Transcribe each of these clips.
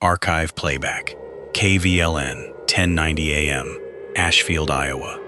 Archive playback. KVLN, 1090 AM, Ashfield, Iowa.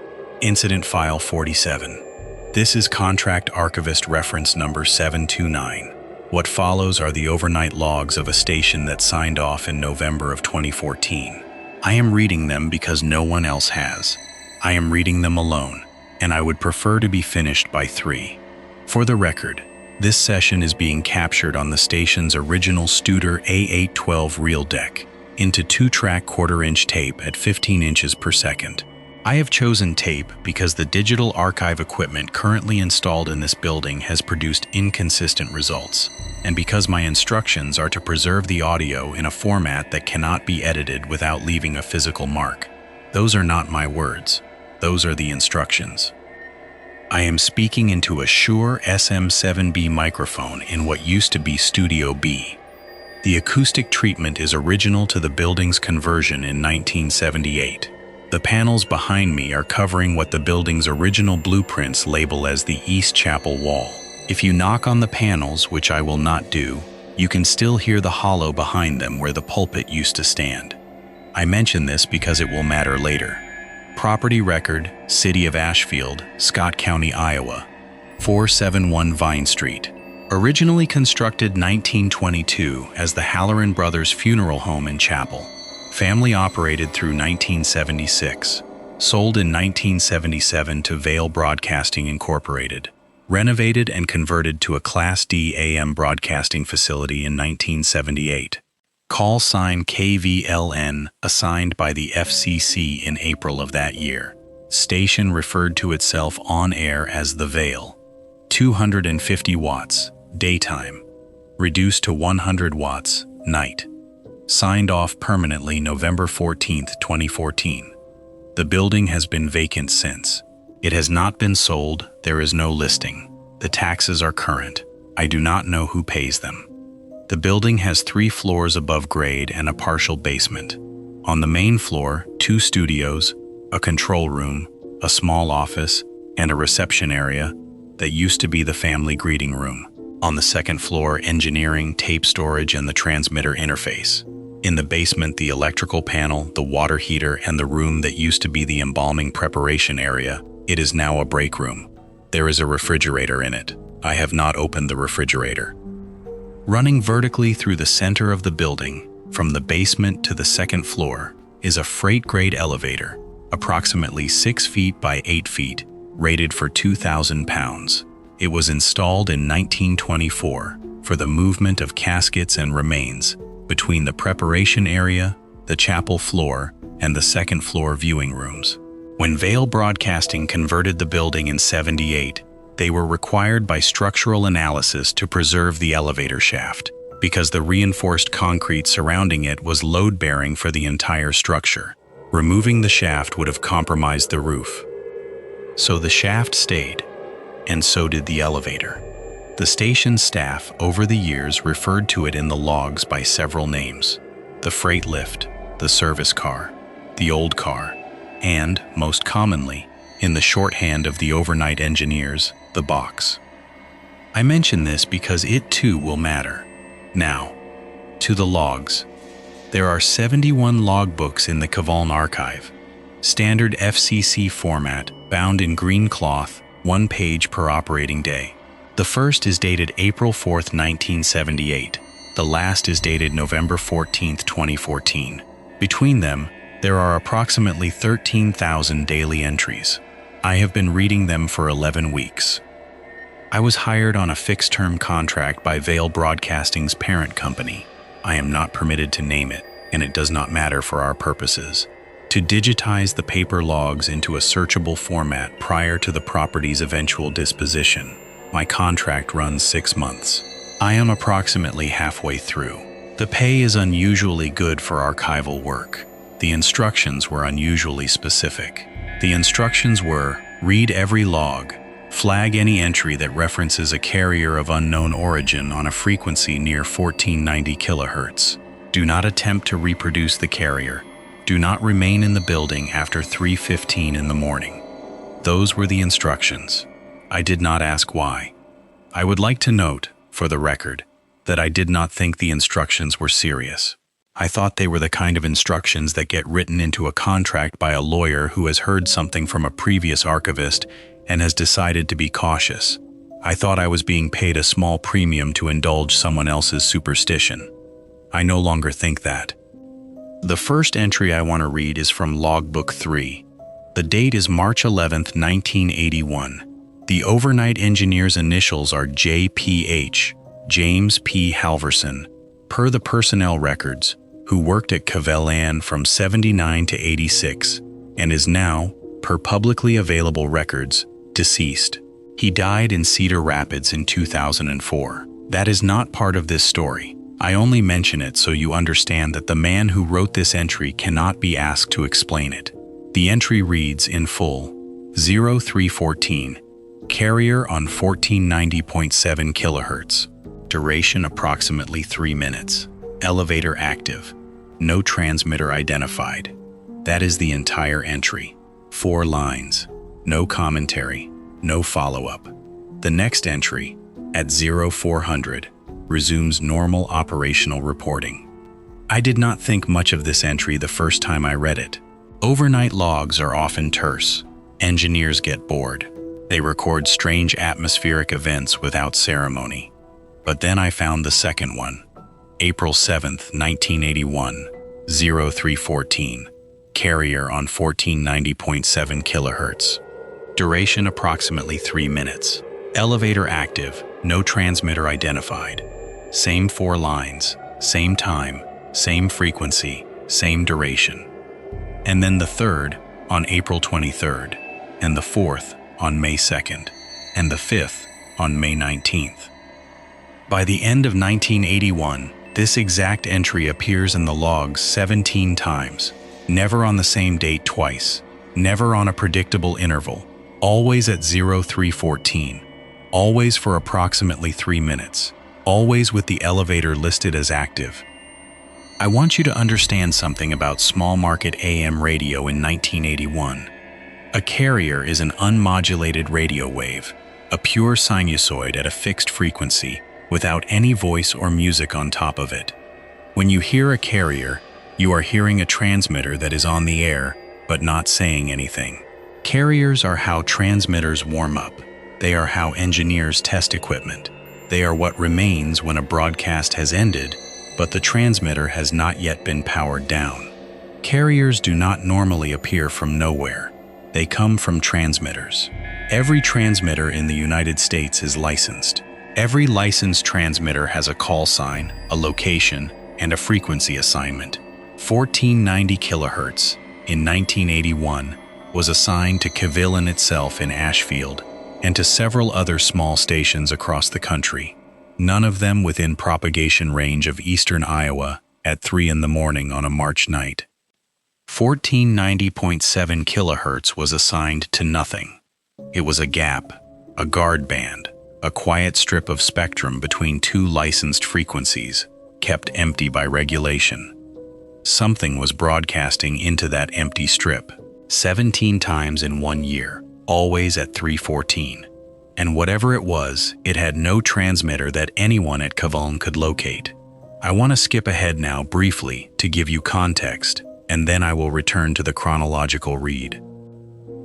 Incident file 47. This is contract archivist reference number 729. What follows are the overnight logs of a station that signed off in November of 2014. I am reading them because no one else has. I am reading them alone, and I would prefer to be finished by 3. For the record, this session is being captured on the station's original Studer A812 reel deck into 2-track quarter-inch tape at 15 inches per second. I have chosen tape because the digital archive equipment currently installed in this building has produced inconsistent results, and because my instructions are to preserve the audio in a format that cannot be edited without leaving a physical mark. Those are not my words. Those are the instructions. I am speaking into a Shure SM7B microphone in what used to be Studio B. The acoustic treatment is original to the building's conversion in 1978. The panels behind me are covering what the building's original blueprints label as the East Chapel wall. If you knock on the panels, which I will not do, you can still hear the hollow behind them where the pulpit used to stand. I mention this because it will matter later. Property record, City of Ashfield, Scott County, Iowa, 471 Vine Street. Originally constructed 1922 as the Halloran Brothers Funeral Home and Chapel. Family operated through 1976. Sold in 1977 to Vail Broadcasting Incorporated. Renovated and converted to a Class D AM broadcasting facility in 1978. Call sign KVLN, assigned by the FCC in April of that year. Station referred to itself on air as The Vail. 250 watts, daytime. Reduced to 100 watts, night. Signed off permanently November 14, 2014. The building has been vacant since. It has not been sold, there is no listing. The taxes are current. I do not know who pays them. The building has 3 floors above grade and a partial basement. On the main floor, 2 studios, a control room, a small office, and a reception area that used to be the family greeting room. On the second floor, engineering, tape storage, and the transmitter interface. In the basement, the electrical panel, the water heater, and the room that used to be the embalming preparation area. It is now a break room. There is a refrigerator in it. I have not opened the refrigerator. Running vertically through the center of the building, from the basement to the second floor, is a freight-grade elevator, approximately 6 feet by 8 feet, rated for 2,000 pounds. It was installed in 1924 for the movement of caskets and remains between the preparation area, the chapel floor, and the second floor viewing rooms. When Vail Broadcasting converted the building in '78, they were required by structural analysis to preserve the elevator shaft, because the reinforced concrete surrounding it was load-bearing for the entire structure. Removing the shaft would have compromised the roof. So the shaft stayed, and so did the elevator. The station staff over the years referred to it in the logs by several names: the freight lift, the service car, the old car, and, most commonly, in the shorthand of the overnight engineers, the box. I mention this because it too will matter. Now, to the logs. There are 71 logbooks in the KVLN archive. Standard FCC format, bound in green cloth, 1 page per operating day. The first is dated April 4, 1978. The last is dated November 14, 2014. Between them, there are approximately 13,000 daily entries. I have been reading them for 11 weeks. I was hired on a fixed-term contract by Vail Broadcasting's parent company. I am not permitted to name it, and it does not matter for our purposes, to digitize the paper logs into a searchable format prior to the property's eventual disposition. My contract runs 6 months. I am approximately halfway through. The pay is unusually good for archival work. The instructions were unusually specific. The instructions were: read every log, flag any entry that references a carrier of unknown origin on a frequency near 1490 kHz. Do not attempt to reproduce the carrier. Do not remain in the building after 3:15 in the morning. Those were the instructions. I did not ask why. I would like to note, for the record, that I did not think the instructions were serious. I thought they were the kind of instructions that get written into a contract by a lawyer who has heard something from a previous archivist and has decided to be cautious. I thought I was being paid a small premium to indulge someone else's superstition. I no longer think that. The first entry I want to read is from Logbook 3. The date is March 11th, 1981. The overnight engineer's initials are JPH, James P. Halverson, per the personnel records, who worked at KVLN from 79 to 86, and is now, per publicly available records, deceased. He died in Cedar Rapids in 2004. That is not part of this story. I only mention it so you understand that the man who wrote this entry cannot be asked to explain it. The entry reads in full, 0314, carrier on 1490.7 kHz, duration approximately 3 minutes, elevator active, no transmitter identified. That is the entire entry. 4 lines, no commentary, no follow-up. The next entry, at 0400, resumes normal operational reporting. I did not think much of this entry the first time I read it. Overnight logs are often terse. Engineers get bored. They record strange atmospheric events without ceremony. But then I found the second one. April 7th, 1981, 0314, carrier on 1490.7 kHz. Duration approximately 3 minutes. Elevator active, no transmitter identified. Same 4 lines, same time, same frequency, same duration. And then the third on April 23rd, and the fourth on May 2nd, and the fifth on May 19th. By the end of 1981, this exact entry appears in the logs 17 times, never on the same date twice, never on a predictable interval, always at 0314, always for approximately 3 minutes, always with the elevator listed as active. I want you to understand something about small market AM radio in 1981. A carrier is an unmodulated radio wave, a pure sinusoid at a fixed frequency, without any voice or music on top of it. When you hear a carrier, you are hearing a transmitter that is on the air, but not saying anything. Carriers are how transmitters warm up. They are how engineers test equipment. They are what remains when a broadcast has ended, but the transmitter has not yet been powered down. Carriers do not normally appear from nowhere. They come from transmitters. Every transmitter in the United States is licensed. Every licensed transmitter has a call sign, a location, and a frequency assignment. 1490 kHz in 1981 was assigned to KVLN itself in Ashfield and to several other small stations across the country, none of them within propagation range of eastern Iowa at 3 in the morning on a March night. 1490.7 kHz was assigned to nothing. It was a gap, a guard band, a quiet strip of spectrum between 2 licensed frequencies, kept empty by regulation. Something was broadcasting into that empty strip, 17 times in 1 year, always at 314. And whatever it was, it had no transmitter that anyone at KVLN could locate. I want to skip ahead now briefly to give you context, and then I will return to the chronological read.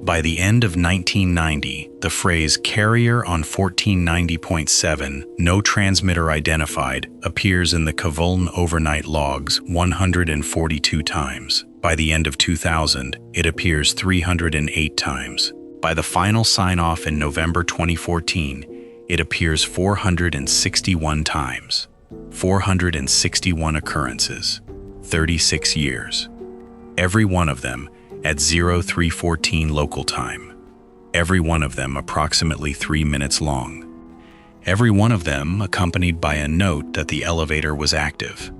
By the end of 1990, the phrase carrier on 1490.7, no transmitter identified, appears in the KVLN overnight logs 142 times. By the end of 2000, it appears 308 times. By the final sign-off in November 2014, it appears 461 times. 461 occurrences, 36 years. Every one of them at 0314 local time. Every one of them approximately 3 minutes long. Every one of them accompanied by a note that the elevator was active.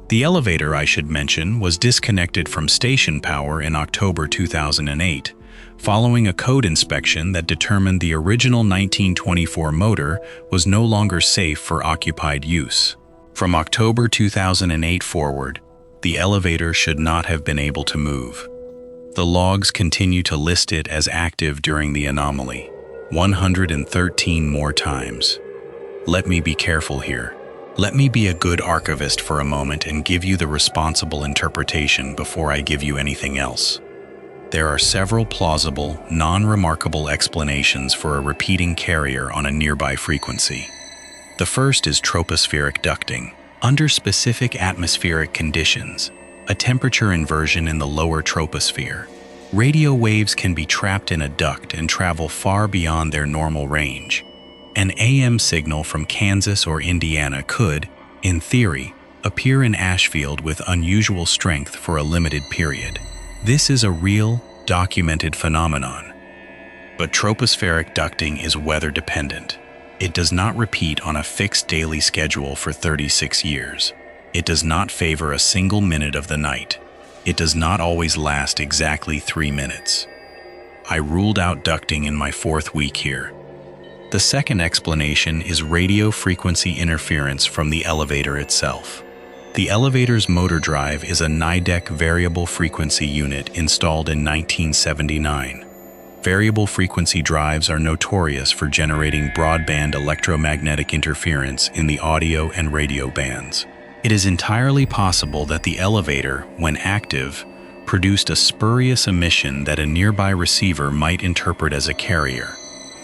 The elevator, I should mention, was disconnected from station power in October 2008, following a code inspection that determined the original 1924 motor was no longer safe for occupied use. From October 2008 forward, the elevator should not have been able to move. The logs continue to list it as active during the anomaly, 113 more times. Let me be careful here. Let me be a good archivist for a moment and give you the responsible interpretation before I give you anything else. There are several plausible, non-remarkable explanations for a repeating carrier on a nearby frequency. The first is tropospheric ducting. Under specific atmospheric conditions, a temperature inversion in the lower troposphere, radio waves can be trapped in a duct and travel far beyond their normal range. An AM signal from Kansas or Indiana could, in theory, appear in Ashfield with unusual strength for a limited period. This is a real, documented phenomenon. But tropospheric ducting is weather-dependent. It does not repeat on a fixed daily schedule for 36 years. It does not favor a single minute of the night. It does not always last exactly 3 minutes. I ruled out ducting in my 4th week here. The second explanation is radio frequency interference from the elevator itself. The elevator's motor drive is a Nidec variable frequency unit installed in 1979. Variable frequency drives are notorious for generating broadband electromagnetic interference in the audio and radio bands. It is entirely possible that the elevator, when active, produced a spurious emission that a nearby receiver might interpret as a carrier.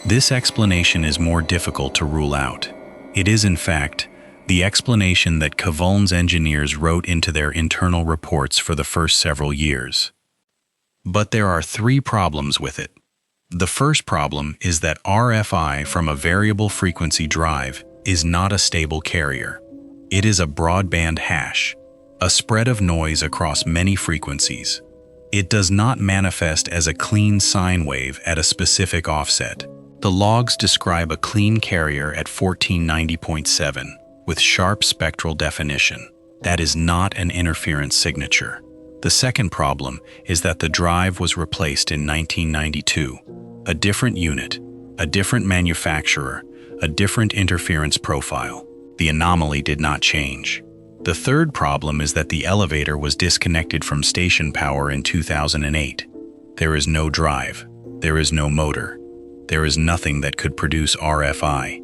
This explanation is more difficult to rule out. It is, in fact, the explanation that KVLN's engineers wrote into their internal reports for the first several years. But there are 3 problems with it. The first problem is that RFI from a variable frequency drive is not a stable carrier. It is a broadband hash, a spread of noise across many frequencies. It does not manifest as a clean sine wave at a specific offset. The logs describe a clean carrier at 1490.7 with sharp spectral definition. That is not an interference signature. The second problem is that the drive was replaced in 1992. A different unit, a different manufacturer, a different interference profile. The anomaly did not change. The third problem is that the elevator was disconnected from station power in 2008. There is no drive. There is no motor. There is nothing that could produce RFI.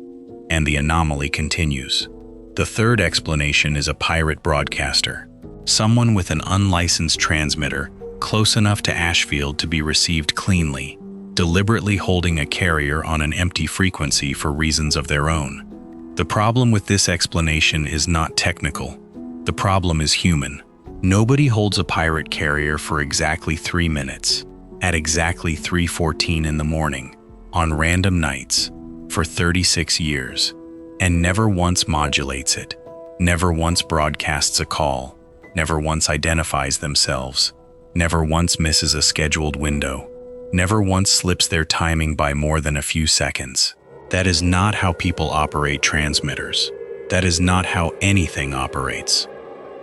And the anomaly continues. The third explanation is a pirate broadcaster. Someone with an unlicensed transmitter, close enough to Ashfield to be received cleanly, deliberately holding a carrier on an empty frequency for reasons of their own. The problem with this explanation is not technical. The problem is human. Nobody holds a pirate carrier for exactly 3 minutes, at exactly 3:14 in the morning, on random nights, for 36 years, and never once modulates it, never once broadcasts a call, never once identifies themselves, never once misses a scheduled window, never once slips their timing by more than a few seconds. That is not how people operate transmitters. That is not how anything operates.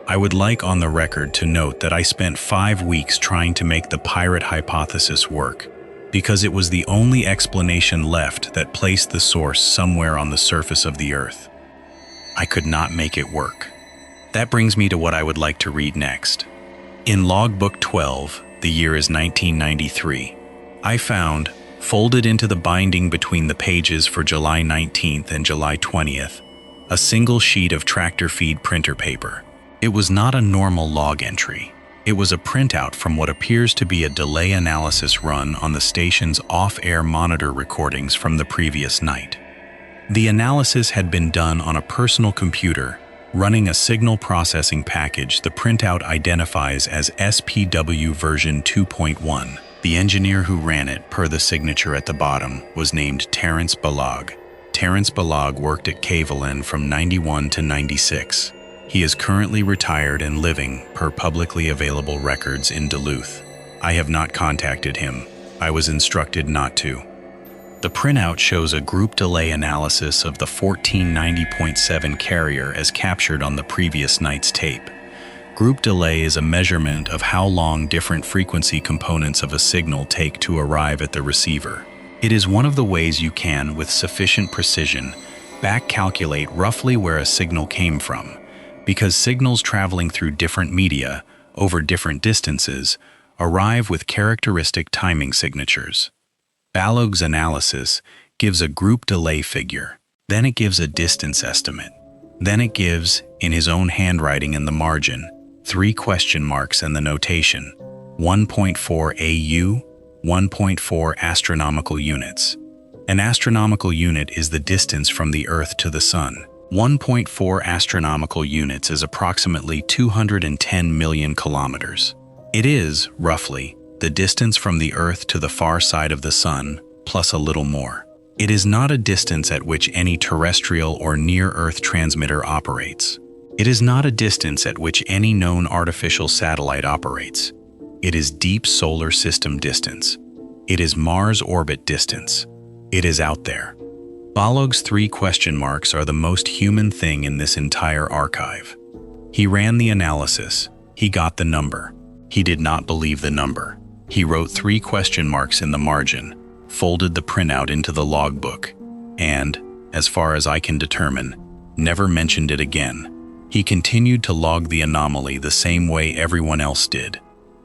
I would like on the record to note that I spent 5 weeks trying to make the pirate hypothesis work, because it was the only explanation left that placed the source somewhere on the surface of the Earth. I could not make it work. That brings me to what I would like to read next. In Logbook 12, the year is 1993, I found, folded into the binding between the pages for July 19th and July 20th, a single sheet of tractor feed printer paper. It was not a normal log entry. It was a printout from what appears to be a delay analysis run on the station's off-air monitor recordings from the previous night. The analysis had been done on a personal computer, running a signal processing package the printout identifies as SPW version 2.1. The engineer who ran it, per the signature at the bottom, was named Terrence Balog. Terrence Balog worked at KVLN from 91 to 96. He is currently retired and living, per publicly available records, in Duluth. I have not contacted him. I was instructed not to. The printout shows a group delay analysis of the 1490.7 carrier as captured on the previous night's tape. Group delay is a measurement of how long different frequency components of a signal take to arrive at the receiver. It is one of the ways you can, with sufficient precision, back-calculate roughly where a signal came from, because signals traveling through different media, over different distances, arrive with characteristic timing signatures. Balog's analysis gives a group delay figure, then it gives a distance estimate. Then it gives, in his own handwriting in the margin, 3 question marks and the notation 1.4 AU, 1.4 astronomical units. An astronomical unit is the distance from the Earth to the Sun. 1.4 astronomical units is approximately 210 million kilometers. It is, roughly, the distance from the Earth to the far side of the Sun, plus a little more. It is not a distance at which any terrestrial or near-Earth transmitter operates. It is not a distance at which any known artificial satellite operates. It is deep solar system distance. It is Mars orbit distance. It is out there. Balog's 3 question marks are the most human thing in this entire archive. He ran the analysis. He got the number. He did not believe the number. He wrote 3 question marks in the margin, folded the printout into the logbook, and, as far as I can determine, never mentioned it again. He continued to log the anomaly the same way everyone else did.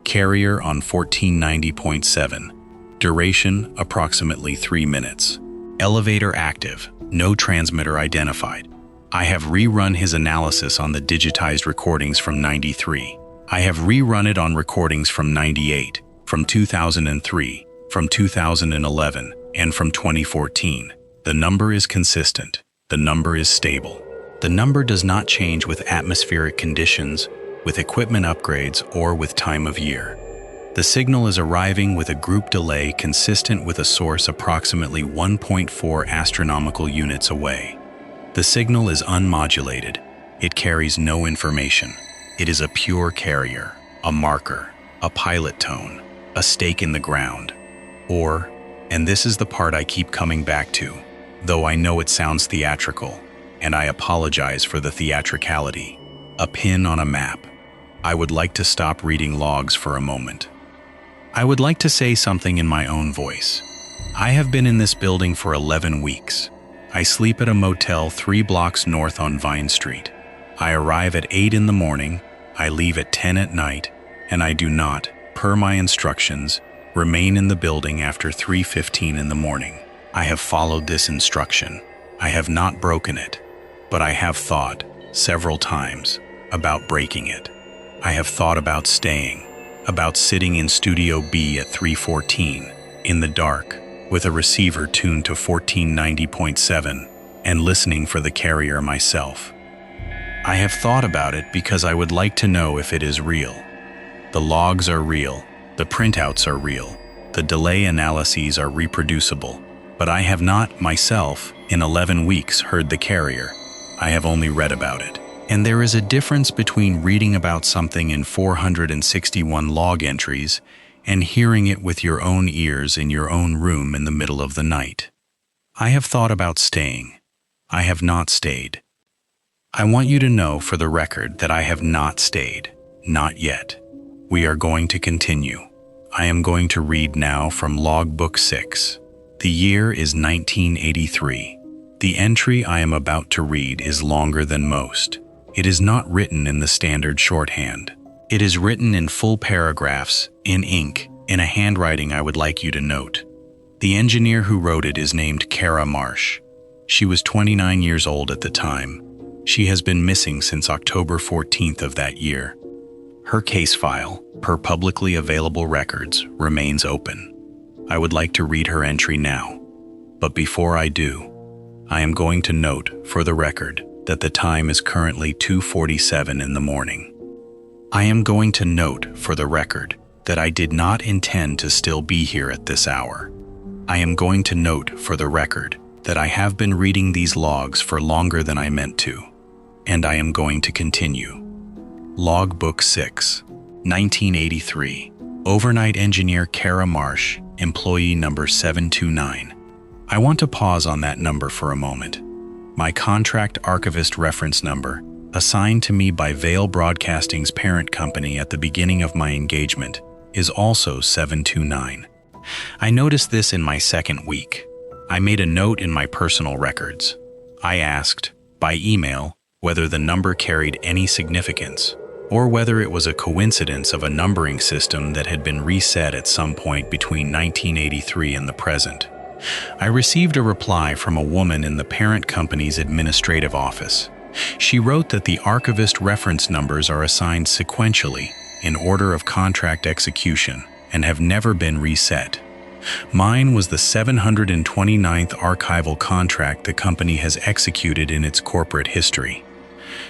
Carrier on 1490.7. Duration approximately 3 minutes. Elevator active. No transmitter identified. I have rerun his analysis on the digitized recordings from 93. I have rerun it on recordings from 98, from 2003, from 2011, and from 2014. The number is consistent. The number is stable. The number does not change with atmospheric conditions, with equipment upgrades, or with time of year. The signal is arriving with a group delay consistent with a source approximately 1.4 astronomical units away. The signal is unmodulated. It carries no information. It is a pure carrier, a marker, a pilot tone, a stake in the ground. Or, and this is the part I keep coming back to, though I know it sounds theatrical, and I apologize for the theatricality, a pin on a map. I would like to stop reading logs for a moment. I would like to say something in my own voice. I have been in this building for 11 weeks. I sleep at a motel 3 blocks north on Vine Street. I arrive at 8 in the morning, I leave at 10 at night, and I do not, per my instructions, remain in the building after 3:15 in the morning. I have followed this instruction. I have not broken it, but I have thought, several times, about breaking it. I have thought about staying, about sitting in Studio B at 3:14, in the dark, with a receiver tuned to 1490.7, and listening for the carrier myself. I have thought about it because I would like to know if it is real. The logs are real, the printouts are real, the delay analyses are reproducible, but I have not, myself, in 11 weeks heard the carrier. I have only read about it. And there is a difference between reading about something in 461 log entries and hearing it with your own ears in your own room in the middle of the night. I have thought about staying. I have not stayed. I want you to know for the record that I have not stayed. Not yet. We are going to continue. I am going to read now from Logbook 6. The year is 1983. The entry I am about to read is longer than most. It is not written in the standard shorthand. It is written in full paragraphs, in ink, in a handwriting I would like you to note. The engineer who wrote it is named Kara Marsh. She was 29 years old at the time. She has been missing since October 14th of that year. Her case file, per publicly available records, remains open. I would like to read her entry now. But before I do, I am going to note, for the record, that the time is currently 2:47 in the morning. I am going to note, for the record, that I did not intend to still be here at this hour. I am going to note, for the record, that I have been reading these logs for longer than I meant to, and I am going to continue. Logbook 6, 1983. Overnight engineer Kara Marsh, employee number 729. I want to pause on that number for a moment. My contract archivist reference number, assigned to me by Vale Broadcasting's parent company at the beginning of my engagement, is also 729. I noticed this in my second week. I made a note in my personal records. I asked, by email, whether the number carried any significance, or whether it was a coincidence of a numbering system that had been reset at some point between 1983 and the present. I received a reply from a woman in the parent company's administrative office. She wrote that the archivist reference numbers are assigned sequentially in order of contract execution and have never been reset. Mine was the 729th archival contract the company has executed in its corporate history.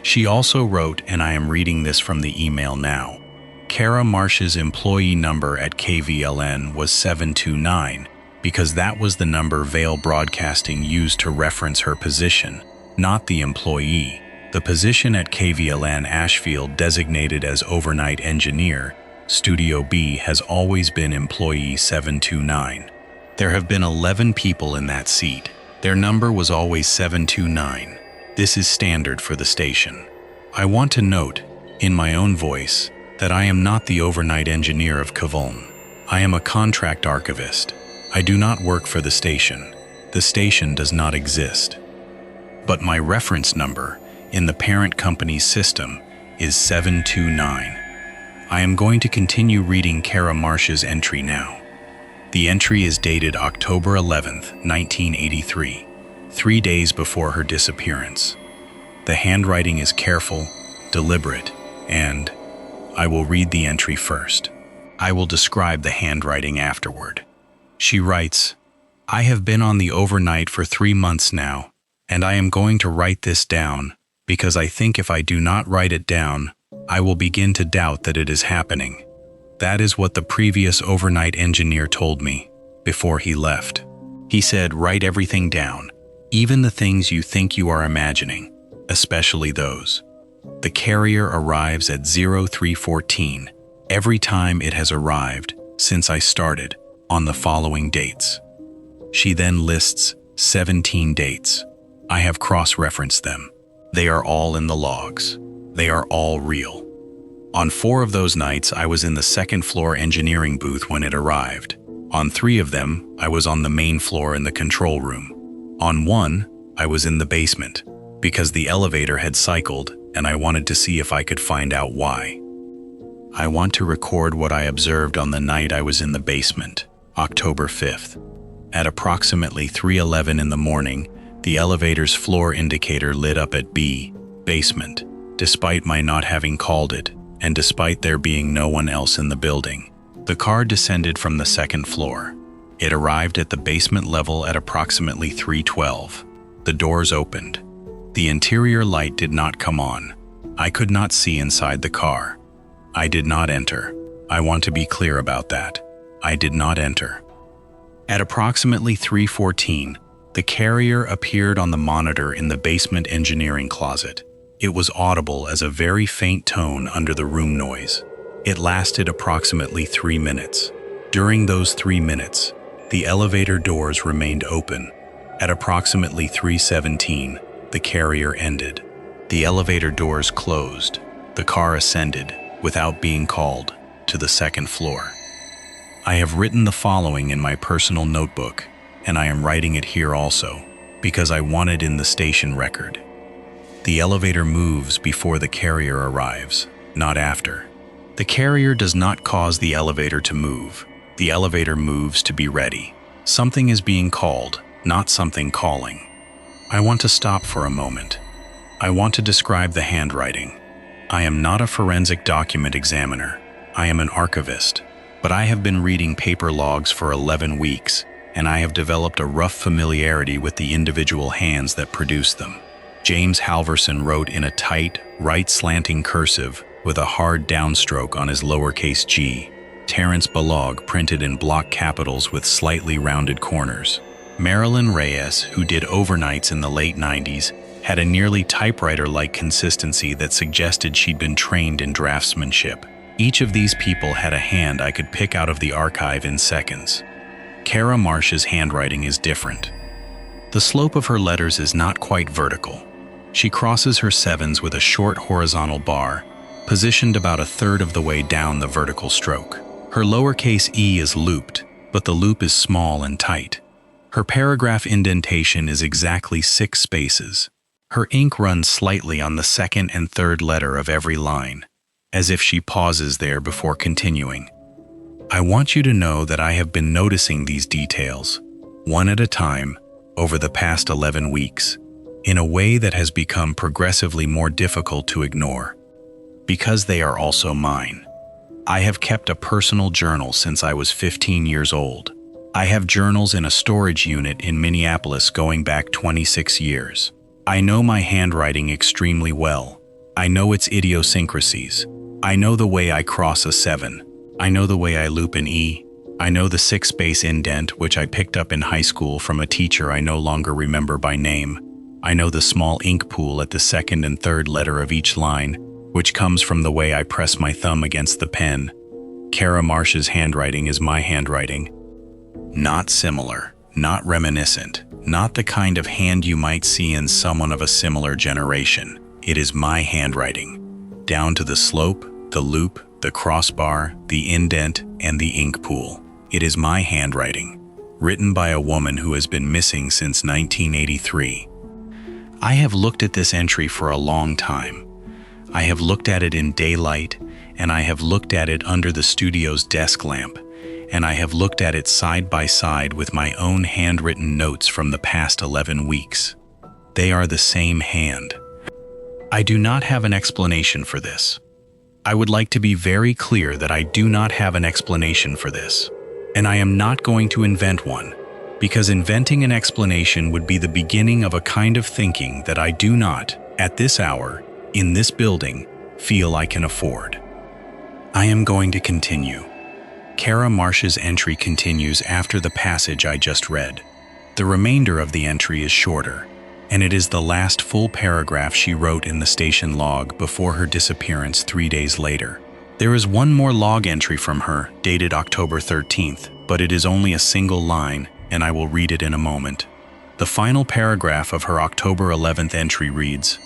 She also wrote, and I am reading this from the email now, Kara Marsh's employee number at KVLN was 729 because that was the number Vale Broadcasting used to reference her position, not the employee. The position at KVLN Ashfield designated as overnight engineer, Studio B, has always been employee 729. There have been 11 people in that seat. Their number was always 729. This is standard for the station. I want to note, in my own voice, that I am not the overnight engineer of KVLN. I am a contract archivist. I do not work for the station. The station does not exist. But my reference number in the parent company's system is 729. I am going to continue reading Kara Marsh's entry now. The entry is dated October 11th, 1983, 3 days before her disappearance. The handwriting is careful, deliberate, and I will read the entry first. I will describe the handwriting afterward. She writes, I have been on the overnight for 3 months now, and I am going to write this down because I think if I do not write it down, I will begin to doubt that it is happening. That is what the previous overnight engineer told me before he left. He said, write everything down, even the things you think you are imagining, especially those. The carrier arrives at 0314 every time it has arrived since I started on the following dates. She then lists 17 dates. I have cross-referenced them. They are all in the logs. They are all real. On 4 of those nights, I was in the second floor engineering booth when it arrived. On 3 of them, I was on the main floor in the control room. On 1, I was in the basement because the elevator had cycled and I wanted to see if I could find out why. I want to record what I observed on the night I was in the basement, October 5th. At approximately 3:11 in the morning, the elevator's floor indicator lit up at B, basement, despite my not having called it, and despite there being no one else in the building. The car descended from the second floor. It arrived at the basement level at approximately 3:12. The doors opened. The interior light did not come on. I could not see inside the car. I did not enter. I want to be clear about that. I did not enter. At approximately 3:14, the carrier appeared on the monitor in the basement engineering closet. It was audible as a very faint tone under the room noise. It lasted approximately 3 minutes. During those 3 minutes, the elevator doors remained open. At approximately 3:17, the carrier ended. The elevator doors closed. The car ascended, without being called, to the second floor. I have written the following in my personal notebook, and I am writing it here also, because I want it in the station record. The elevator moves before the carrier arrives, not after. The carrier does not cause the elevator to move. The elevator moves to be ready. Something is being called, not something calling. I want to stop for a moment. I want to describe the handwriting. I am not a forensic document examiner. I am an archivist, but I have been reading paper logs for 11 weeks, and I have developed a rough familiarity with the individual hands that produce them. James Halverson wrote in a tight, right slanting cursive with a hard downstroke on his lowercase g. Terence Balog printed in block capitals with slightly rounded corners. Marilyn Reyes, who did overnights in the late 90s, had a nearly typewriter-like consistency that suggested she'd been trained in draftsmanship. Each of these people had a hand I could pick out of the archive in seconds. Kara Marsh's handwriting is different. The slope of her letters is not quite vertical. She crosses her sevens with a short horizontal bar, positioned about a third of the way down the vertical stroke. Her lowercase e is looped, but the loop is small and tight. Her paragraph indentation is exactly 6 spaces. Her ink runs slightly on the second and third letter of every line, as if she pauses there before continuing. I want you to know that I have been noticing these details, one at a time, over the past 11 weeks. in a way that has become progressively more difficult to ignore, because they are also mine. I have kept a personal journal since I was 15 years old. I have journals in a storage unit in Minneapolis going back 26 years. I know my handwriting extremely well. I know its idiosyncrasies. I know the way I cross a 7. I know the way I loop an E. I know the 6-space indent, which I picked up in high school from a teacher I no longer remember by name. I know the small ink pool at the second and third letter of each line, which comes from the way I press my thumb against the pen. Kara Marsh's handwriting is my handwriting. Not similar, not reminiscent, not the kind of hand you might see in someone of a similar generation. It is my handwriting, down to the slope, the loop, the crossbar, the indent, and the ink pool. It is my handwriting, written by a woman who has been missing since 1983. I have looked at this entry for a long time. I have looked at it in daylight, and I have looked at it under the studio's desk lamp, and I have looked at it side by side with my own handwritten notes from the past 11 weeks. They are the same hand. I do not have an explanation for this. I would like to be very clear that I do not have an explanation for this, and I am not going to invent one, because inventing an explanation would be the beginning of a kind of thinking that I do not, at this hour, in this building, feel I can afford. I am going to continue. Kara Marsh's entry continues after the passage I just read. The remainder of the entry is shorter, and it is the last full paragraph she wrote in the station log before her disappearance 3 days later. There is one more log entry from her, dated October 13th, but it is only a single line, and I will read it in a moment. The final paragraph of her October 11th entry reads,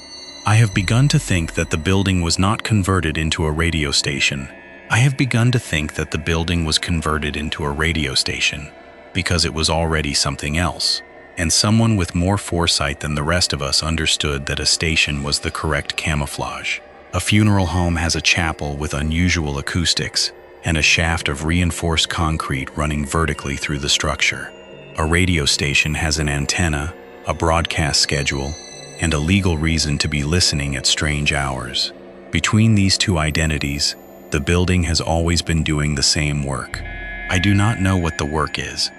"I have begun to think that the building was not converted into a radio station. I have begun to think that the building was converted into a radio station because it was already something else, and someone with more foresight than the rest of us understood that a station was the correct camouflage. A funeral home has a chapel with unusual acoustics and a shaft of reinforced concrete running vertically through the structure. A radio station has an antenna, a broadcast schedule, and a legal reason to be listening at strange hours. Between these two identities, the building has always been doing the same work. I do not know what the work is,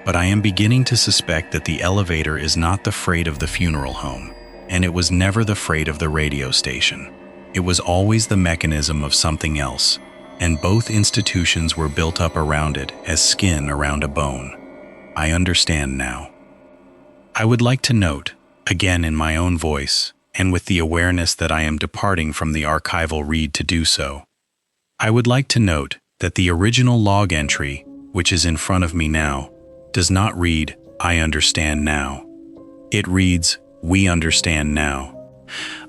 but I am beginning to suspect that the elevator is not the freight of the funeral home, and it was never the freight of the radio station. It was always the mechanism of something else, and both institutions were built up around it as skin around a bone. I understand now. I would like to note, again in my own voice, and with the awareness that I am departing from the archival read to do so, I would like to note that the original log entry, which is in front of me now, does not read, "I understand now." It reads, "We understand now."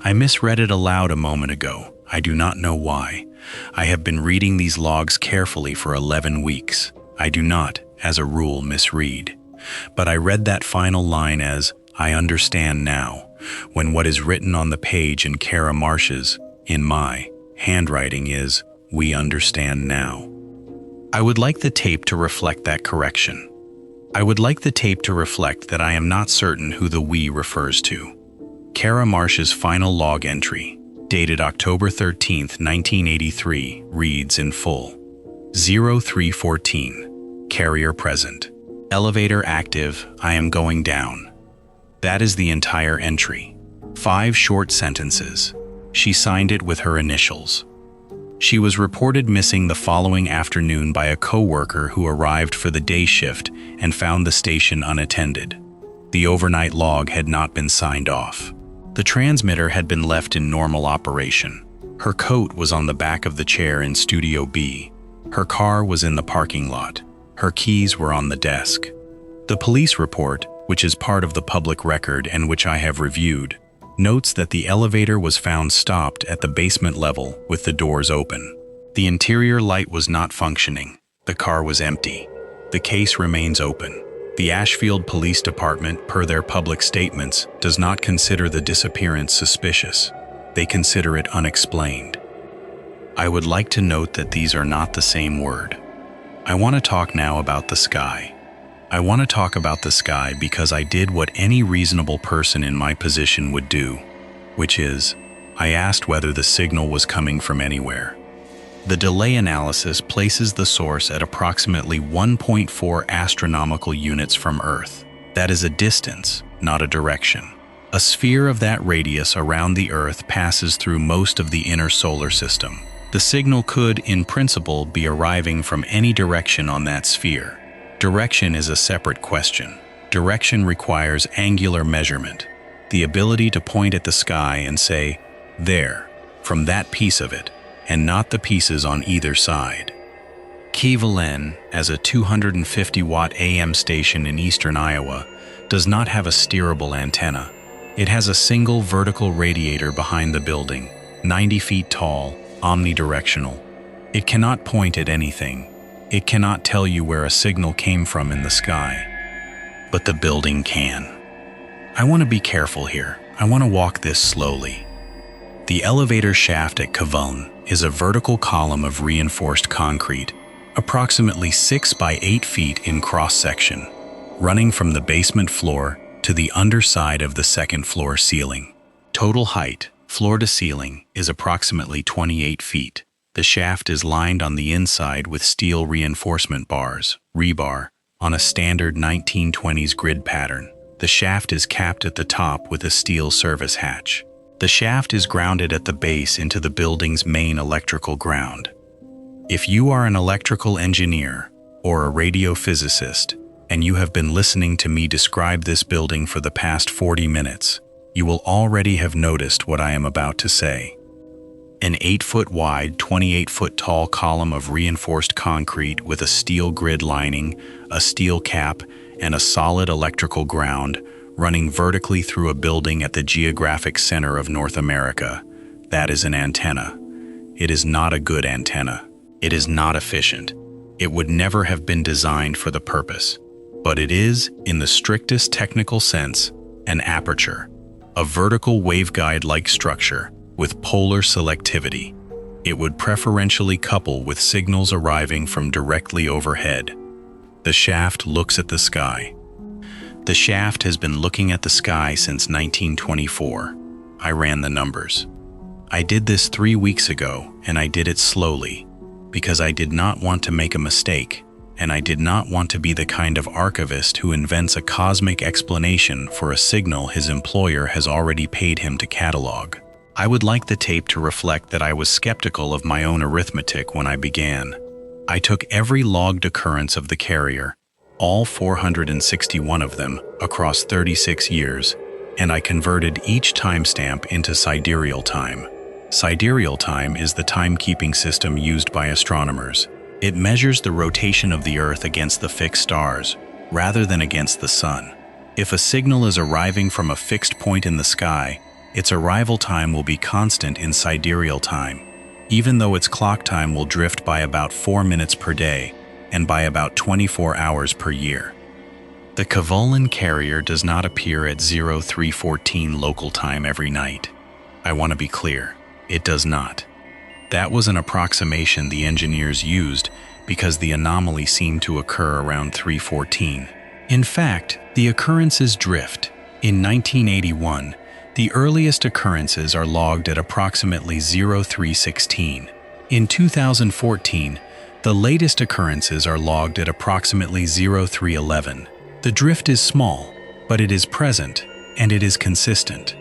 I misread it aloud a moment ago. I do not know why. I have been reading these logs carefully for 11 weeks. I do not, as a rule, misread. But I read that final line as, "I understand now," when what is written on the page in Kara Marsh's, in my, handwriting is, "We understand now." I would like the tape to reflect that correction. I would like the tape to reflect that I am not certain who the "we" refers to. Kara Marsh's final log entry, dated October 13th, 1983, reads in full. 0314, carrier present. Elevator active, I am going down. That is the entire entry. 5 short sentences. She signed it with her initials. She was reported missing the following afternoon by a co-worker who arrived for the day shift and found the station unattended. The overnight log had not been signed off. The transmitter had been left in normal operation. Her coat was on the back of the chair in Studio B. Her car was in the parking lot. Her keys were on the desk. The police report, which is part of the public record and which I have reviewed, notes that the elevator was found stopped at the basement level with the doors open. The interior light was not functioning. The car was empty. The case remains open. The Ashfield Police Department, per their public statements, does not consider the disappearance suspicious. They consider it unexplained. I would like to note that these are not the same word. I want to talk now about the sky. I want to talk about the sky because I did what any reasonable person in my position would do, which is, I asked whether the signal was coming from anywhere. The delay analysis places the source at approximately 1.4 astronomical units from Earth. That is a distance, not a direction. A sphere of that radius around the Earth passes through most of the inner solar system. The signal could, in principle, be arriving from any direction on that sphere. Direction is a separate question. Direction requires angular measurement, the ability to point at the sky and say, there, from that piece of it, and not the pieces on either side. KVLN, as a 250-watt AM station in eastern Iowa, does not have a steerable antenna. It has a single vertical radiator behind the building, 90 feet tall, omnidirectional. It cannot point at anything. It cannot tell you where a signal came from in the sky. But the building can. I want to be careful here. I want to walk this slowly. The elevator shaft at KVLN is a vertical column of reinforced concrete, approximately 6 by 8 feet in cross-section, running from the basement floor to the underside of the second floor ceiling. Total height, floor to ceiling, is approximately 28 feet. The shaft is lined on the inside with steel reinforcement bars, rebar, on a standard 1920s grid pattern. The shaft is capped at the top with a steel service hatch. The shaft is grounded at the base into the building's main electrical ground. If you are an electrical engineer or a radio physicist, and you have been listening to me describe this building for the past 40 minutes, you will already have noticed what I am about to say. An 8-foot wide, 28-foot tall column of reinforced concrete with a steel grid lining, a steel cap, and a solid electrical ground running vertically through a building at the geographic center of North America. That is an antenna. It is not a good antenna. It is not efficient. It would never have been designed for the purpose. But it is, in the strictest technical sense, an aperture, a vertical waveguide-like structure with polar selectivity. It would preferentially couple with signals arriving from directly overhead. The shaft looks at the sky. The shaft has been looking at the sky since 1924. I ran the numbers. I did this 3 weeks ago, and I did it slowly, because I did not want to make a mistake, and I did not want to be the kind of archivist who invents a cosmic explanation for a signal his employer has already paid him to catalog. I would like the tape to reflect that I was skeptical of my own arithmetic when I began. I took every logged occurrence of the carrier, all 461 of them, across 36 years, and I converted each timestamp into sidereal time. Sidereal time is the timekeeping system used by astronomers. It measures the rotation of the Earth against the fixed stars, rather than against the sun. If a signal is arriving from a fixed point in the sky, its arrival time will be constant in sidereal time, even though its clock time will drift by about 4 minutes per day and by about 24 hours per year. The KVLN carrier does not appear at 0314 local time every night. I want to be clear, it does not. That was an approximation the engineers used because the anomaly seemed to occur around 314. In fact, the occurrences drift. In 1981, the earliest occurrences are logged at approximately 0316. In 2014, the latest occurrences are logged at approximately 0311. The drift is small, but it is present, and it is consistent.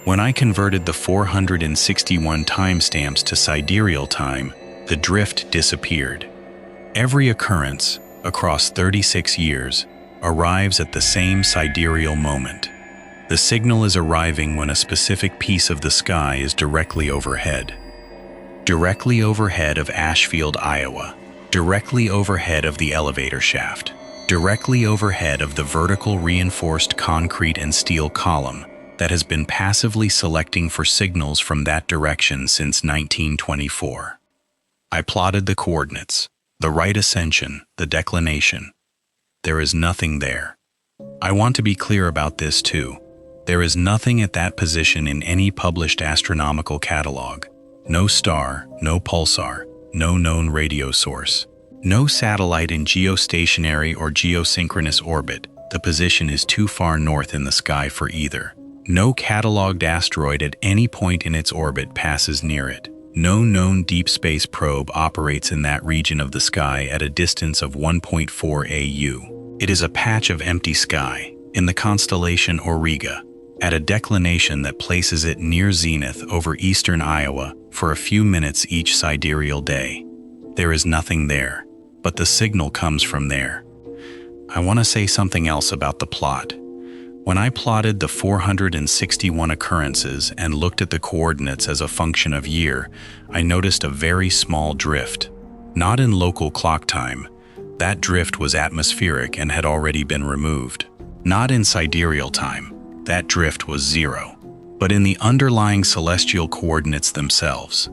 When I converted the 461 timestamps to sidereal time, the drift disappeared. Every occurrence, across 36 years, arrives at the same sidereal moment. The signal is arriving when a specific piece of the sky is directly overhead. Directly overhead of Ashfield, Iowa. Directly overhead of the elevator shaft. Directly overhead of the vertical reinforced concrete and steel column that has been passively selecting for signals from that direction since 1924. I plotted the coordinates, the right ascension, the declination. There is nothing there. I want to be clear about this too. There is nothing at that position in any published astronomical catalog. No star, no pulsar, no known radio source. No satellite in geostationary or geosynchronous orbit. The position is too far north in the sky for either. No cataloged asteroid at any point in its orbit passes near it. No known deep space probe operates in that region of the sky at a distance of 1.4 AU. It is a patch of empty sky in the constellation Auriga, at a declination that places it near zenith over eastern Iowa for a few minutes each sidereal day. There is nothing there, but the signal comes from there. I want to say something else about the plot. When I plotted the 461 occurrences and looked at the coordinates as a function of year, I noticed a very small drift. Not in local clock time. That drift was atmospheric and had already been removed. Not in sidereal time. That drift was 0. But in the underlying celestial coordinates themselves.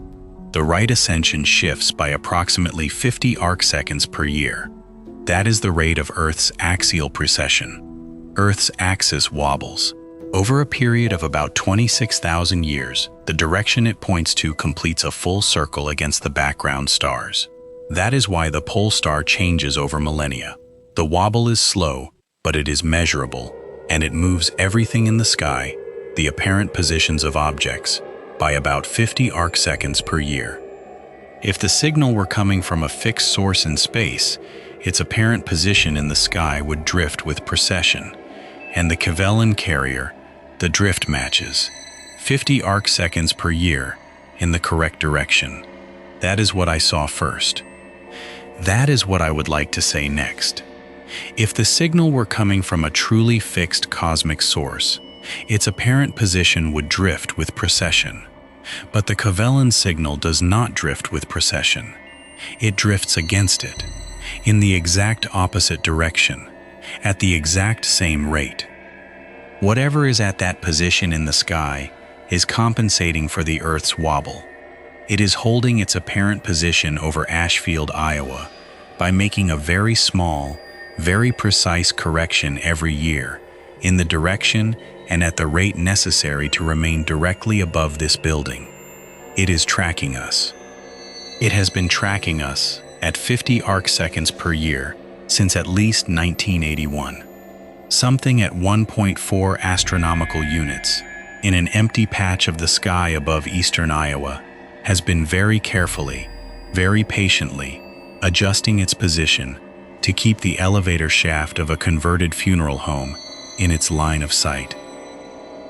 The right ascension shifts by approximately 50 arcseconds per year. That is the rate of Earth's axial precession. Earth's axis wobbles. Over a period of about 26,000 years, the direction it points to completes a full circle against the background stars. That is why the pole star changes over millennia. The wobble is slow, but it is measurable, and it moves everything in the sky, the apparent positions of objects, by about 50 arcseconds per year. If the signal were coming from a fixed source in space, its apparent position in the sky would drift with precession, and the KVLN carrier, the drift matches, 50 arcseconds per year in the correct direction. That is what I saw first. That is what I would like to say next. If the signal were coming from a truly fixed cosmic source, its apparent position would drift with precession. But the KVLN signal does not drift with precession. It drifts against it, in the exact opposite direction, at the exact same rate. Whatever is at that position in the sky is compensating for the Earth's wobble. It is holding its apparent position over Ashfield, Iowa, by making a very small, very precise correction every year, in the direction and at the rate necessary to remain directly above this building. It is tracking us. It has been tracking us at 50 arcseconds per year since at least 1981. Something at 1.4 astronomical units, in an empty patch of the sky above eastern Iowa, has been very carefully, very patiently, adjusting its position to keep the elevator shaft of a converted funeral home in its line of sight.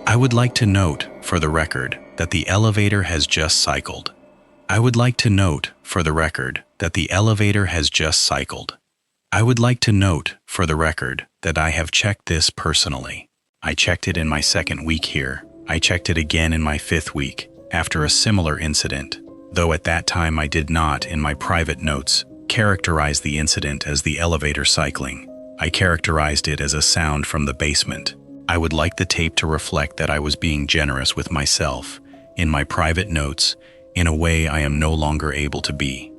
I would like to note, for the record, that the elevator has just cycled. I would like to note, for the record, that the elevator has just cycled. I would like to note, for the record, that I have checked this personally. I checked it in my 2nd week here. I checked it again in my 5th week, after a similar incident, though at that time I did not, in my private notes, characterize the incident as the elevator cycling. I characterized it as a sound from the basement. I would like the tape to reflect that I was being generous with myself, in my private notes, in a way I am no longer able to be.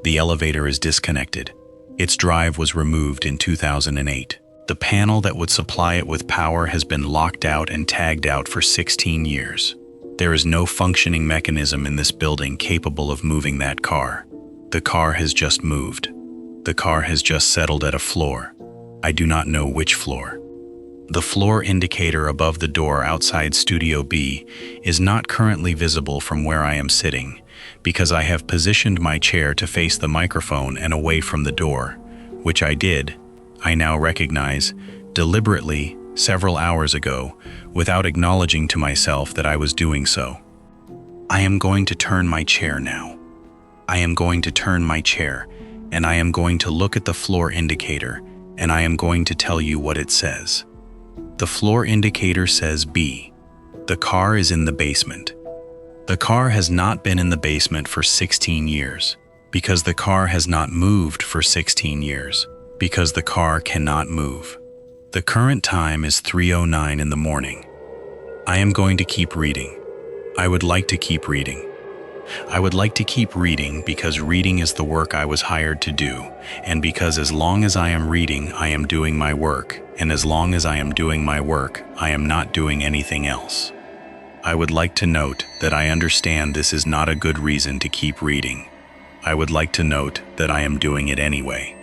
The elevator is disconnected. Its drive was removed in 2008. The panel that would supply it with power has been locked out and tagged out for 16 years. There is no functioning mechanism in this building capable of moving that car. The car has just moved. The car has just settled at a floor. I do not know which floor. The floor indicator above the door outside Studio B is not currently visible from where I am sitting, because I have positioned my chair to face the microphone and away from the door, which I did, I now recognize, deliberately several hours ago, without acknowledging to myself that I was doing so. I am going to turn my chair now. I am going to turn my chair, and I am going to look at the floor indicator, and I am going to tell you what it says. The floor indicator says B. The car is in the basement. The car has not been in the basement for 16 years, because the car has not moved for 16 years, because the car cannot move. The current time is 3:09 in the morning. I am going to keep reading. I would like to keep reading. I would like to keep reading because reading is the work I was hired to do, and because as long as I am reading, I am doing my work, and as long as I am doing my work, I am not doing anything else. I would like to note that I understand this is not a good reason to keep reading. I would like to note that I am doing it anyway.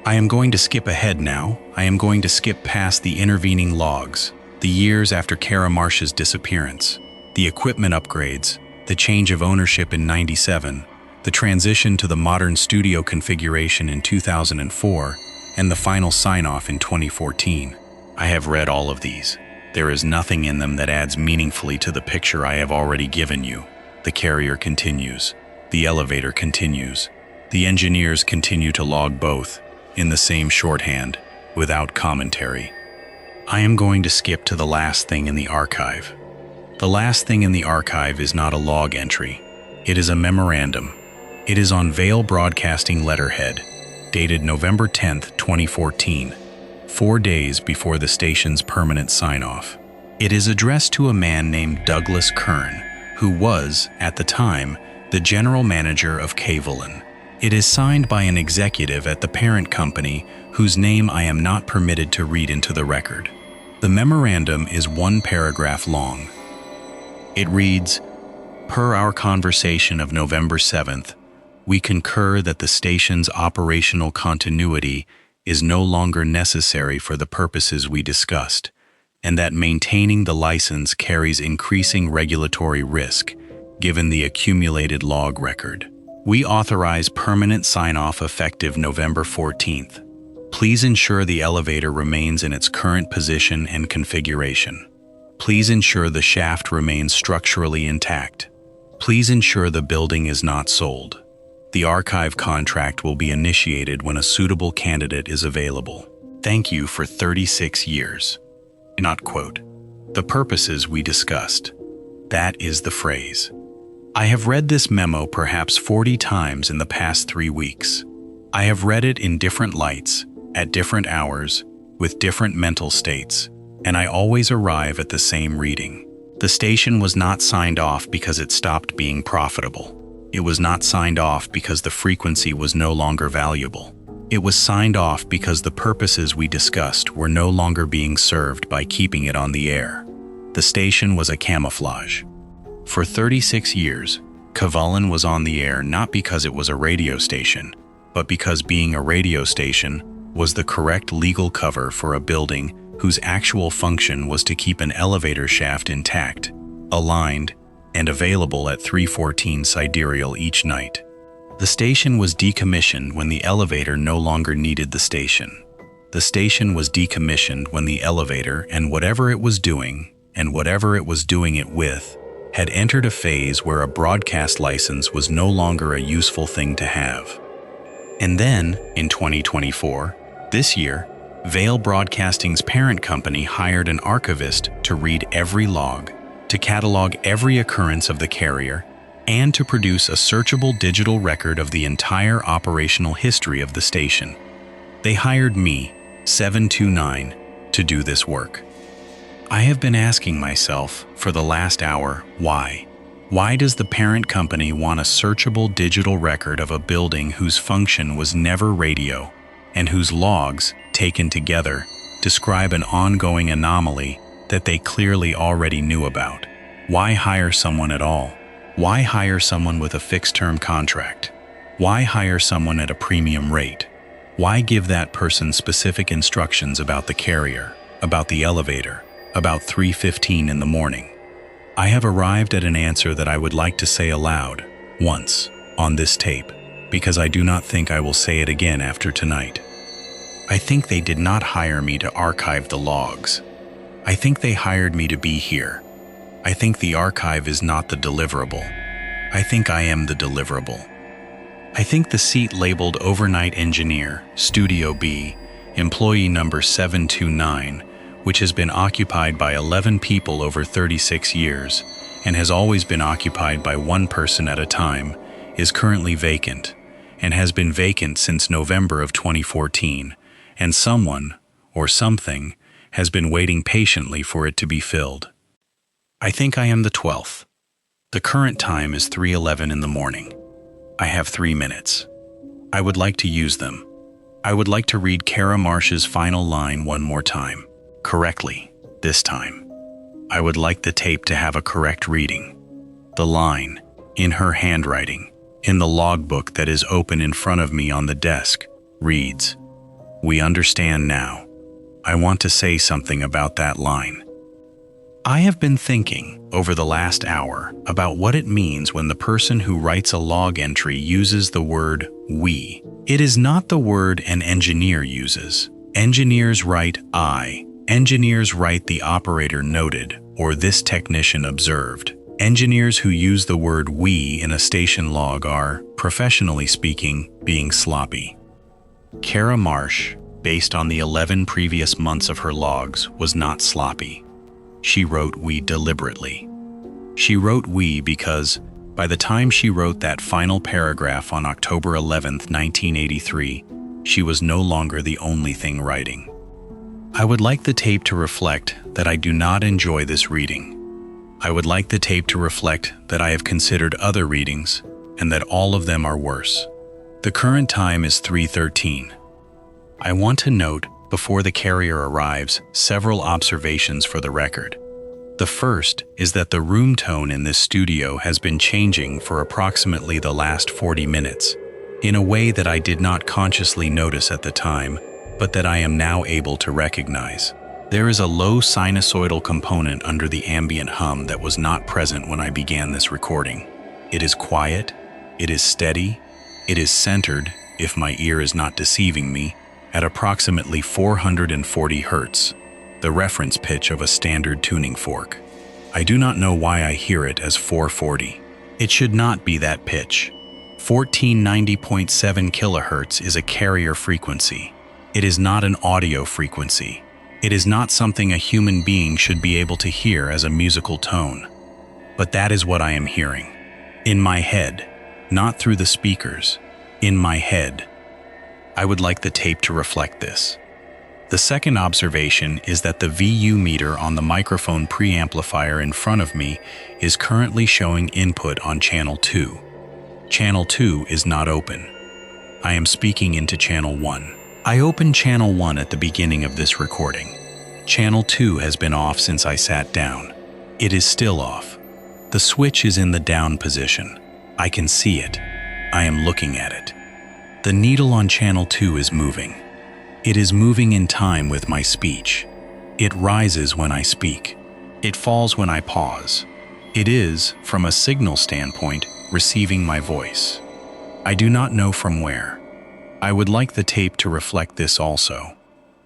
I am going to skip ahead now. I am going to skip past the intervening logs, the years after Kara Marsh's disappearance, the equipment upgrades, the change of ownership in '97, the transition to the modern studio configuration in 2004, and the final sign-off in 2014. I have read all of these. There is nothing in them that adds meaningfully to the picture I have already given you. The carrier continues. The elevator continues. The engineers continue to log both, in the same shorthand, without commentary. I am going to skip to the last thing in the archive. The last thing in the archive is not a log entry. It is a memorandum. It is on Vale Broadcasting letterhead, dated November 10th, 2014, 4 days before the station's permanent sign-off. It is addressed to a man named Douglas Kern, who was, at the time, the general manager of KVLN. It is signed by an executive at the parent company whose name I am not permitted to read into the record. The memorandum is 1 paragraph long. It reads, "Per our conversation of November 7th, we concur that the station's operational continuity is no longer necessary for the purposes we discussed, and that maintaining the license carries increasing regulatory risk, given the accumulated log record. We authorize permanent sign-off effective November 14th. Please ensure the elevator remains in its current position and configuration. Please ensure the shaft remains structurally intact. Please ensure the building is not sold. The archive contract will be initiated when a suitable candidate is available. Thank you for 36 years." Not quote. The purposes we discussed. That is the phrase. I have read this memo perhaps 40 times in the past 3 weeks. I have read it in different lights, at different hours, with different mental states, and I always arrive at the same reading. The station was not signed off because it stopped being profitable. It was not signed off because the frequency was no longer valuable. It was signed off because the purposes we discussed were no longer being served by keeping it on the air. The station was a camouflage. For 36 years, KVLN was on the air not because it was a radio station, but because being a radio station was the correct legal cover for a building whose actual function was to keep an elevator shaft intact, aligned, and available at 314 sidereal each night. The station was decommissioned when the elevator no longer needed the station. The station was decommissioned when the elevator and whatever it was doing it with, had entered a phase where a broadcast license was no longer a useful thing to have. And then, in 2024, this year, Vale Broadcasting's parent company hired an archivist to read every log, to catalog every occurrence of the carrier, and to produce a searchable digital record of the entire operational history of the station. They hired me, 729, to do this work. I have been asking myself for the last hour, why? Why does the parent company want a searchable digital record of a building whose function was never radio, and whose logs, taken together, describe an ongoing anomaly that they clearly already knew about? Why hire someone at all? Why hire someone with a fixed-term contract? Why hire someone at a premium rate? Why give that person specific instructions about the carrier, about the elevator, about 3:15 in the morning? I have arrived at an answer that I would like to say aloud, once, on this tape, because I do not think I will say it again after tonight. I think they did not hire me to archive the logs. I think they hired me to be here. I think the archive is not the deliverable. I think I am the deliverable. I think the seat labeled Overnight Engineer, Studio B, employee number 729, which has been occupied by 11 people over 36 years, and has always been occupied by one person at a time, is currently vacant, and has been vacant since November of 2014, and someone, or something, has been waiting patiently for it to be filled. I think I am the 12th. The current time is 3:11 in the morning. I have 3 minutes. I would like to use them. I would like to read Kara Marsh's final line one more time, correctly, this time. I would like the tape to have a correct reading. The line, in her handwriting, in the logbook that is open in front of me on the desk, reads, "We understand now. I want to say something about that line." I have been thinking over the last hour about what it means when the person who writes a log entry uses the word "we." It is not the word an engineer uses. Engineers write "I." Engineers write "the operator noted" or "this technician observed." Engineers who use the word "we" in a station log are, professionally speaking, being sloppy. Kara Marsh, based on the 11 previous months of her logs, was not sloppy. She wrote "we" deliberately. She wrote "we" because, by the time she wrote that final paragraph on October 11, 1983, she was no longer the only thing writing. I would like the tape to reflect that I do not enjoy this reading. I would like the tape to reflect that I have considered other readings and that all of them are worse. The current time is 3:13. I want to note, before the carrier arrives, several observations for the record. The first is that the room tone in this studio has been changing for approximately the last 40 minutes, in a way that I did not consciously notice at the time, but that I am now able to recognize. There is a low sinusoidal component under the ambient hum that was not present when I began this recording. It is quiet, it is steady, it is centered, if my ear is not deceiving me, at approximately 440 Hz, the reference pitch of a standard tuning fork. I do not know why I hear it as 440. It should not be that pitch. 1490.7 kHz is a carrier frequency. It is not an audio frequency. It is not something a human being should be able to hear as a musical tone. But that is what I am hearing. In my head, not through the speakers. In my head. I would like the tape to reflect this. The second observation is that the VU meter on the microphone preamplifier in front of me is currently showing input on channel 2. Channel 2 is not open. I am speaking into channel 1. I opened channel 1 at the beginning of this recording. Channel 2 has been off since I sat down. It is still off. The switch is in the down position. I can see it. I am looking at it. The needle on channel 2 is moving. It is moving in time with my speech. It rises when I speak. It falls when I pause. It is, from a signal standpoint, receiving my voice. I do not know from where. I would like the tape to reflect this also.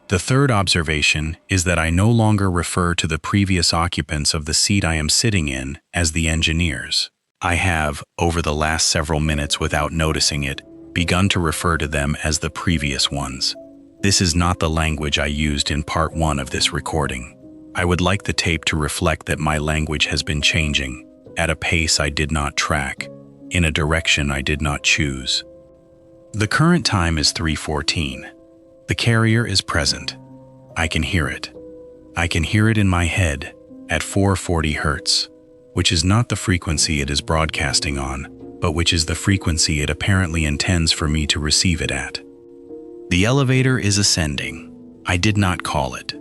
The third observation is that I no longer refer to the previous occupants of the seat I am sitting in as the engineers. I have, over the last several minutes without noticing it, begun to refer to them as the previous ones. This is not the language I used in part 1 of this recording. I would like the tape to reflect that my language has been changing, at a pace I did not track, in a direction I did not choose. The current time is 3:14. The carrier is present. I can hear it. I can hear it in my head at 440 Hz, which is not the frequency it is broadcasting on, but which is the frequency it apparently intends for me to receive it at. The elevator is ascending. I did not call it.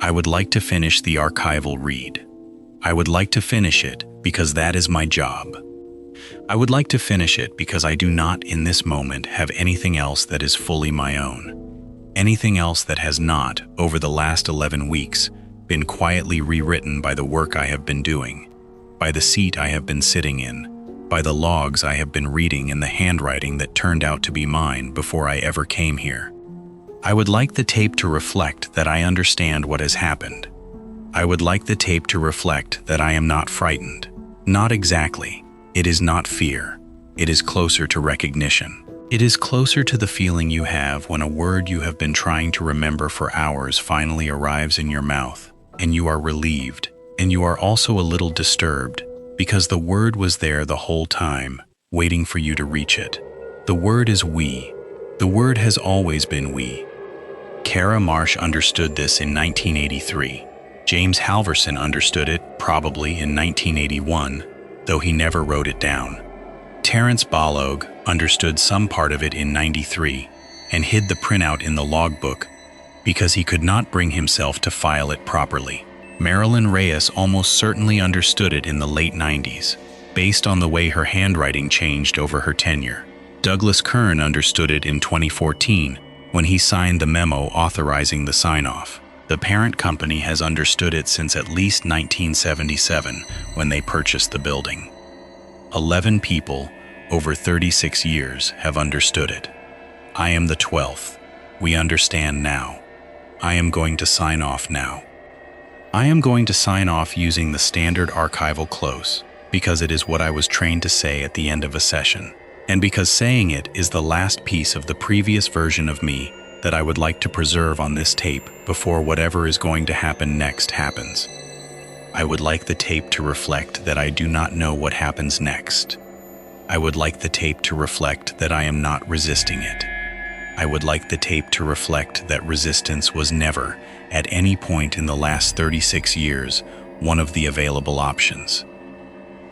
I would like to finish the archival read. I would like to finish it because that is my job. I would like to finish it because I do not, in this moment, have anything else that is fully my own. Anything else that has not, over the last 11 weeks, been quietly rewritten by the work I have been doing, by the seat I have been sitting in, by the logs I have been reading in the handwriting that turned out to be mine before I ever came here. I would like the tape to reflect that I understand what has happened. I would like the tape to reflect that I am not frightened. Not exactly. It is not fear. It is closer to recognition. It is closer to the feeling you have when a word you have been trying to remember for hours finally arrives in your mouth, and you are relieved, and you are also a little disturbed, because the word was there the whole time, waiting for you to reach it. The word is we. The word has always been we. Kara Marsh understood this in 1983. James Halverson understood it, probably in 1981, though he never wrote it down. Terence Balog understood some part of it in 93 and hid the printout in the logbook because he could not bring himself to file it properly. Marilyn Reyes almost certainly understood it in the late 90s. based on the way her handwriting changed over her tenure. Douglas Kern understood it in 2014 when he signed the memo authorizing the sign-off. The parent company has understood it since at least 1977 when they purchased the building. 11 people over 36 years have understood it. I am the 12th. We understand now. I am going to sign off now. I am going to sign off using the standard archival close because it is what I was trained to say at the end of a session, and because saying it is the last piece of the previous version of me that I would like to preserve on this tape before whatever is going to happen next happens. I would like the tape to reflect that I do not know what happens next. I would like the tape to reflect that I am not resisting it. I would like the tape to reflect that resistance was never, at any point in the last 36 years, one of the available options.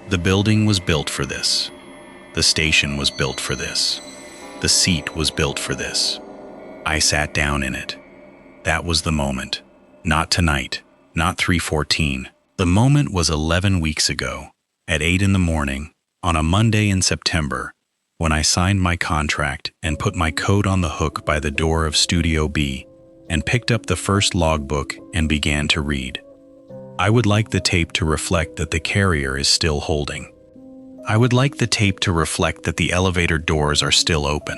The building was built for this. The station was built for this. The seat was built for this. I sat down in it. That was the moment. Not tonight, not 3:14. The moment was 11 weeks ago, at 8 in the morning, on a Monday in September, when I signed my contract and put my coat on the hook by the door of Studio B and picked up the first logbook and began to read. I would like the tape to reflect that the carrier is still holding. I would like the tape to reflect that the elevator doors are still open.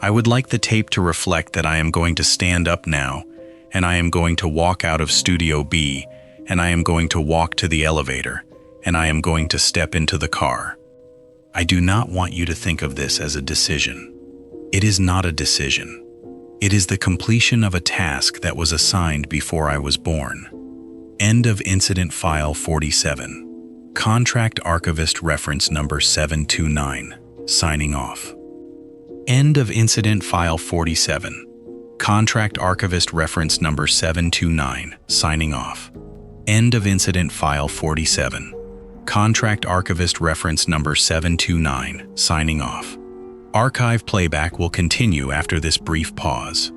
I would like the tape to reflect that I am going to stand up now, and I am going to walk out of Studio B, and I am going to walk to the elevator, and I am going to step into the car. I do not want you to think of this as a decision. It is not a decision. It is the completion of a task that was assigned before I was born. End of incident file 47. Contract archivist reference number 729. Signing off. End of incident file 47. Contract archivist reference number 729. Signing off. End of incident file 47. Contract archivist reference number 729, signing off. Archive playback will continue after this brief pause.